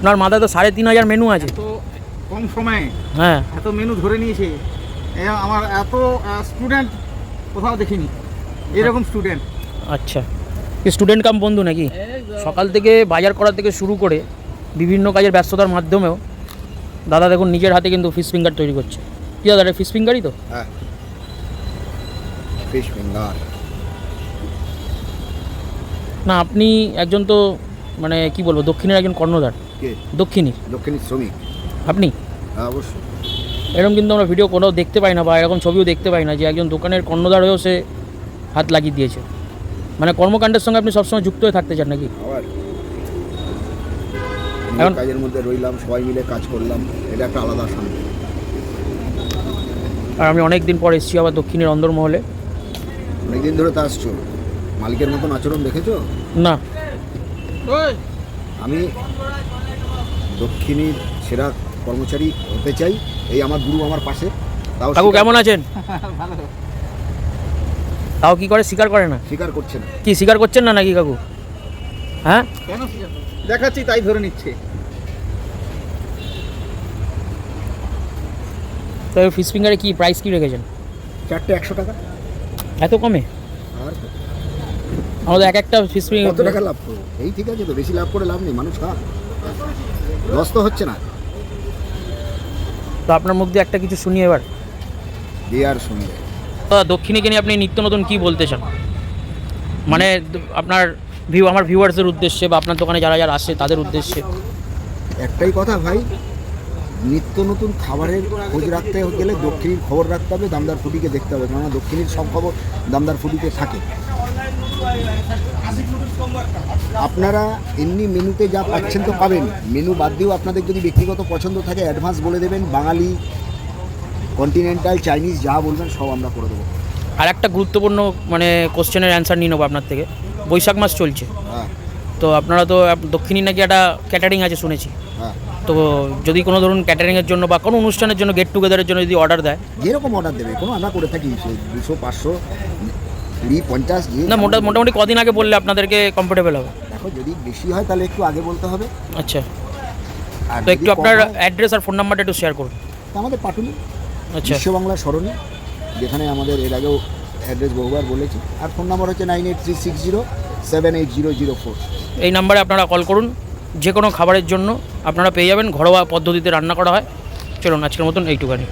আপনার মাথায় তো 3500 মেনু আছে। তো কম সময়ে হ্যাঁ, এত মেনু ধরে নিয়েছে, আমার এত স্টুডেন্ট কোথাও দেখিনি, এরকম স্টুডেন্ট। আচ্ছা, কি স্টুডেন্ট কাম বন্ধু নাকি? সকাল থেকে বাজার করা থেকে শুরু করে বিভিন্ন কাজের ব্যস্ততার মাধ্যমেও দাদা দেখুন নিজের হাতে কিন্তু ফিশ ফিঙ্গার তৈরি করছে। কি দাদা, ফিশ ফিঙ্গারই তো? হ্যাঁ, ফিশ ফিঙ্গার। না, আপনি একজন তো মানে কি বলবো, দক্ষিণের একজন কর্ণধার। কে? দক্ষিণী শ্রমিক। আপনি? হ্যাঁ, অবশ্যই। এরকম কিন্তু আমরা ভিডিও কোথাও দেখতে পাই না, বা এরকম ছবিও দেখতে পাই না যে একজন দোকানের কর্ণধার হয়েও সে হাত লাগিয়ে দিয়েছে। মানে কর্মকাণ্ডের সঙ্গে আপনি সবসময় যুক্ত হয়ে থাকতে চান নাকি? আবার এখন কাজের মধ্যে রইলাম, সবাই মিলে কাজ করলাম, এটা একটা আলাদা শান্তি। আর আমি অনেক দিন পর এসেছি আবার দক্ষিণের অন্দরমহলে। অনেকদিন ধরে তো আসছো, মালিকের মতন আচরণ দেখেছো? না, আমি দক্ষিণীর সেরা কর্মচারী হতে চাই, এই আমার গুরু আমার পাশে। তাও কাকু কেমন আছেন? তাও কি করে, স্বীকার করে না? স্বীকার করছে না। কি স্বীকার করছেন না নাকি কাকু? হ্যাঁ, কেন দেখাচ্ছি তাই ধরে নিচ্ছে। তো ফিশ ফিঙ্গারে কি প্রাইস কি রেখেছেন? 4টে 100 টাকা। এত কমে? আর আমাদের একটা ফিশ কত ফিঙ্গার টাকা লাভ করবো? এই ঠিক আছে তো, বেশি লাভ করে লাভ নেই, মানুষ খাক, লস তো হচ্ছে না। তো আপনার মুখ দিয়ে একটা কিছু শুনি এবার। দিয়ে আর শুনবে। তো দক্ষিণীকে নিয়ে আপনি নিত্য নতুন কী বলতে চান? মানে আপনার আমার ভিউয়ার্সদের উদ্দেশ্যে বা আপনার দোকানে যারা যারা আসে তাদের উদ্দেশ্যে। একটাই কথা ভাই, নিত্য নতুন খাবারের খোঁজ রাখতে গেলে দক্ষিণীর খবর রাখতে হবে, দামদার ফুটিকে দেখতে হবে, কেননা দক্ষিণীর সব খবর দামদার ফুটিতে থাকে। আপনারা এমনি মেনুতে যা পাচ্ছেন তো পাবেন, মেনু বাদ দিয়েও আপনাদের যদি ব্যক্তিগত পছন্দ থাকে অ্যাডভান্স বলে দেবেন, বাঙালি, কন্টিনেন্টাল, চাইনিজ যা বলবেন সব আমরা করে দেবো। আর একটা গুরুত্বপূর্ণ মানে কোশ্চেনের অ্যান্সার নিয়ে নেবো আপনার থেকে। বৈশাখ মাস চলছে, হ্যাঁ তো আপনারা তো দক্ষিণী নাকি একটা ক্যাটারিং আছে শুনেছি। হ্যাঁ, তো যদি কোনো ধরুন ক্যাটারিংয়ের জন্য বা কোনো অনুষ্ঠানের জন্য, গেট টুগেদারের জন্য যদি অর্ডার দেয়, যেরকম অর্ডার দেবে কোনো আমরা করে থাকি, 200, 500, 20, 50 না মোটামুটি কদিন আগে বললে আপনাদেরকে কমফোর্টেবল হবে? দেখো, যদি বেশি হয় তাহলে একটু আগে বলতে হবে। আচ্ছা, আর তো একটু আপনার অ্যাড্রেস আর ফোন নাম্বারটা একটু শেয়ার করুন। আমাদের পাটুলি, আচ্ছা, বিশ্ব বাংলা সরণি, যেখানে আমাদের এর আগেও অ্যাড্রেস বহুবার বলেছি। আর ফোন নাম্বার হচ্ছে 9836078004। এই নাম্বারে আপনারা কল করুন, যে কোনো খাবারের জন্য আপনারা পেয়ে যাবেন। ঘরোয়া পদ্ধতিতে রান্না করা হয়। চলুন আজকের মতন এইটুখানি।